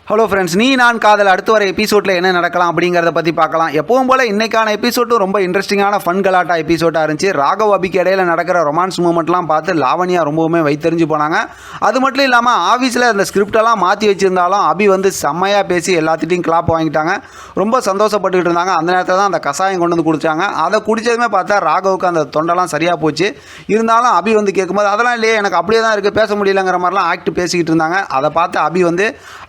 Hello friends, நீ நான் காதல் அடுத்து வர எபிசோடில் என்ன நடக்கலாம் அப்படிங்கிறத பற்றி பார்க்கலாம். எப்பவும் போல் இன்றைக்கான எபிசோட்டும் ரொம்ப இன்ட்ரெஸ்டிங்கான ஃபன் கலாட்டா எபிசோடாக இருந்துச்சு. ராகவ் அபிக்கு இடையில நடக்கிற ரொமான்ஸ் மூமெண்ட்லாம் பார்த்து லாவணியா ரொம்பவுமே வைத்தறிஞ்சு போனாங்க. அது மட்டும் இல்லாமல் ஆஃபீஸில் அந்த ஸ்கிரிப்டெல்லாம் மாற்றி வச்சுருந்தாலும் அபி வந்து செம்மையாக பேசி எல்லாத்திட்டையும் கிளாப் வாங்கிட்டாங்க. ரொம்ப சந்தோஷப்பட்டுக்கிட்டு இருந்தாங்க. அந்த நேரத்தில் தான் அந்த கசாயம் கொண்டு வந்து குடித்தாங்க. அதை குடித்ததுமே பார்த்தா ராகவுக்கு அந்த தொண்டெல்லாம் சரியாக போச்சு. இருந்தாலும் அபி வந்து கேட்கும்போது அதெல்லாம் இல்லையே, எனக்கு அப்படியே தான் இருக்குது, பேச முடியலங்கிற மாதிரிலாம் ஆக்ட் பேசிக்கிட்டு இருந்தாங்க. அதை பார்த்து அபி வந்து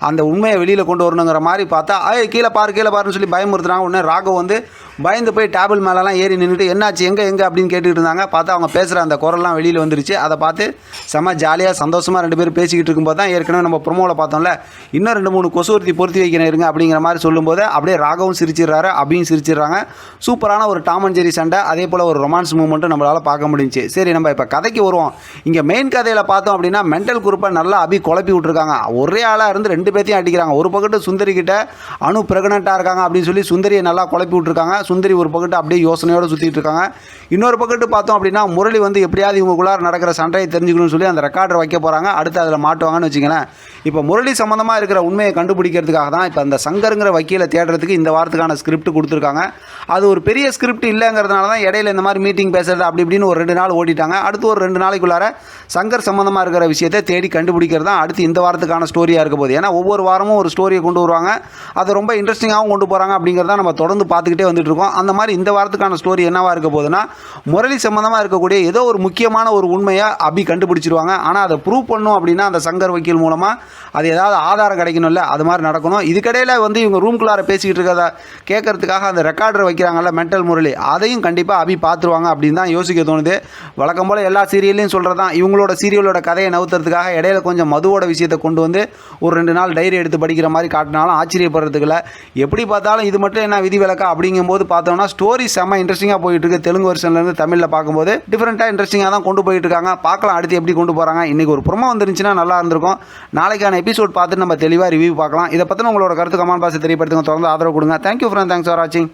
அந்த உண்மையை வெளியில் கொண்டு வரணுங்கிற மாதிரி பார்த்தா கீழே பாருன்னு சொல்லி பயமுறுத்துறாங்க. உடனே ராகவ் வந்து பயந்து போய் டேபிள் மேலெலாம் ஏறி நின்றுட்டு என்னாச்சு எங்கே அப்படின்னு கேட்டுக்கிட்டு இருந்தாங்க. பார்த்தா அவங்க பேசுகிற அந்த குரல்லாம் வெளியில் வந்துருச்சு. அதை பார்த்து செம்ம ஜாலியாக சந்தோஷமாக ரெண்டு பேரும் பேசிக்கிட்டு இருக்கும்போது தான் ஏற்கனவே நம்ம ப்ரொமோவில் பார்த்தோம்ல, இன்னும் 2-3 கொசுவர்த்தி பொருத்தி வைக்கணும் இருங்க அப்படிங்கிற மாதிரி சொல்லும்போது அப்படியே ராகவும் சிரிச்சிடுறாரு, அபியும் சிரிச்சிடுறாங்க. சூப்பரான ஒரு டாம் அண்ட் ஜெரி சண்டை, அதே போல் ஒரு ரொமான்ஸ் மூமெண்ட்டும் நம்மளால் பார்க்க முடிஞ்சிச்சு. சரி, நம்ம இப்போ கதைக்கு வருவோம். இங்கே மெயின் கதையில் பார்த்தோம் அப்படின்னா மென்டல் குரூப்பை நல்லா அபி குழப்பி விட்டுருக்காங்க. ஒரே ஆளாக இருந்து 2 பேர்த்தையும் அடிக்கிறாங்க. ஒரு பக்கத்து சுந்தரி கிட்ட அணு பிரெக்னெண்ட்டாக இருக்காங்க அப்படின்னு சொல்லி சுந்தரியை நல்லா குழப்பி விட்டுருக்காங்க. சுந்தரி ஒரு பக்கத்து அப்படியே யோசனையோடு சுற்றிட்டு இருக்காங்க. இன்னொரு பக்கத்து பார்த்தோம் அப்படின்னா முரளி வந்து எப்படியாவது இவங்களுக்குள்ளார நடக்கிற சண்டையை தெரிஞ்சுக்கணும்னு சொல்லி அந்த ரெக்கார்டர் வைக்க போகிறாங்க. அடுத்து அதில் மாட்டுவாங்கன்னு வச்சுங்களேன். இப்போ முரளி சம்மந்தமாக இருக்கிற உண்மையை கண்டுபிடிக்கிறதுக்காக தான் இப்போ அந்த சங்கருங்கிற வக்கீலை தேடுறதுக்கு இந்த வாரத்துக்கான ஸ்கிரிப்ட் கொடுத்துருக்காங்க. அது ஒரு பெரிய ஸ்கிரிப்ட் இல்லைங்கிறதுனால தான் இடையில இந்த மாதிரி மீட்டிங் பேசுறது அப்படி இப்படின்னு ஒரு 2 நாள் ஓட்டிட்டாங்க. அடுத்து ஒரு 2 நாளைக்குள்ளார சங்கர் சம்மந்தமாக இருக்கிற விஷயத்தை தேடி கண்டுபிடிக்கிறது தான் அடுத்து இந்த வாரத்துக்கான ஸ்டோரியாக இருக்க போகுது. ஏன்னா ஒவ்வொரு வாரமும் ஒரு ஸ்டோரியை கொண்டு வருவாங்க. அதை ரொம்ப இன்ட்ரெஸ்டிங்காகவும் கொண்டு போகிறாங்க அப்படிங்கிறத நம்ம தொடர்ந்து பார்த்துக்கிட்டே வந்துட்டு இருக்கோம். அந்த மாதிரி இந்த வாரத்துக்கான ஸ்டோரி என்னவாக இருக்க போகுதுன்னா, முரளி சம்மந்தமாக இருக்கக்கூடிய ஏதோ ஒரு முக்கியமான ஒரு உண்மையை அபி கண்டுபிடிச்சிருவாங்க. ஆனால் அதை ப்ரூவ் பண்ணும் அப்படின்னா அந்த சங்கர் வக்கீல் மூலமாக அது ஏதாவது ஆதாரம் கிடைக்கணும்ல, அது மாதிரி நடக்கணும். இதுக்கிடையில் வந்து இவங்க ரூம்குள்ளார பேசிக்கிட்டு இருக்கிறத கேட்கறதுக்காக அந்த ரெக்கார்டர் வைக்கிறாங்கல்ல மென்டல் முரளி, அதையும் கண்டிப்பாக அபி பார்த்துருவாங்க அப்படின்னு தான் யோசிக்க தோணுது. வழக்கம் போல் எல்லா சீரியல்லையும் சொல்கிறது தான், இவங்களோட சீரியலோட கதையை நவுத்துறதுக்காக இடையில கொஞ்சம் மதுவோட விஷயத்தை கொண்டு வந்து ஒரு 2 நாள் டைரி எடுத்து படிக்கிற மாதிரி காட்டினாலும் ஆச்சரியப்படுறதுக்குல. எப்படி பார்த்தாலும் இது மட்டும் என்ன விதி விலக்கா அப்படிங்கும்போது பார்த்தோம்னா ஸ்டோரி செம்ம இன்ட்ரெஸ்டிங்காக போயிட்டு இருக்கு. தெலுங்கு வெர்ஷன்லேருந்து தமிழில் பார்க்கும்போது டிஃப்ரெண்ட்டாக இன்ட்ரெஸ்டிங்காக தான் கொண்டு போயிட்டு இருக்காங்க. பார்க்கலாம் அடுத்து எப்படி கொண்டு போகிறாங்க. இன்றைக்கி ஒரு ப்ரோமோ வந்துருந்துச்சுன்னா நல்லா இருந்திருக்கும். நாளைக்கான எபிசோட் பார்த்துட்டு நம்ம தெளிவாக ரிவ்யூ பார்க்கலாம். இதை பற்றின உங்களோட கருத்து கமெண்ட் பாக்ஸில் தெரியப்படுத்துங்க. தொடர்ந்து ஆதரவு கொடுங்க. தேங்க்யூ ஃப்ரெண்ட், தேங்க்ஸ் ஃபார் வாட்சிங்.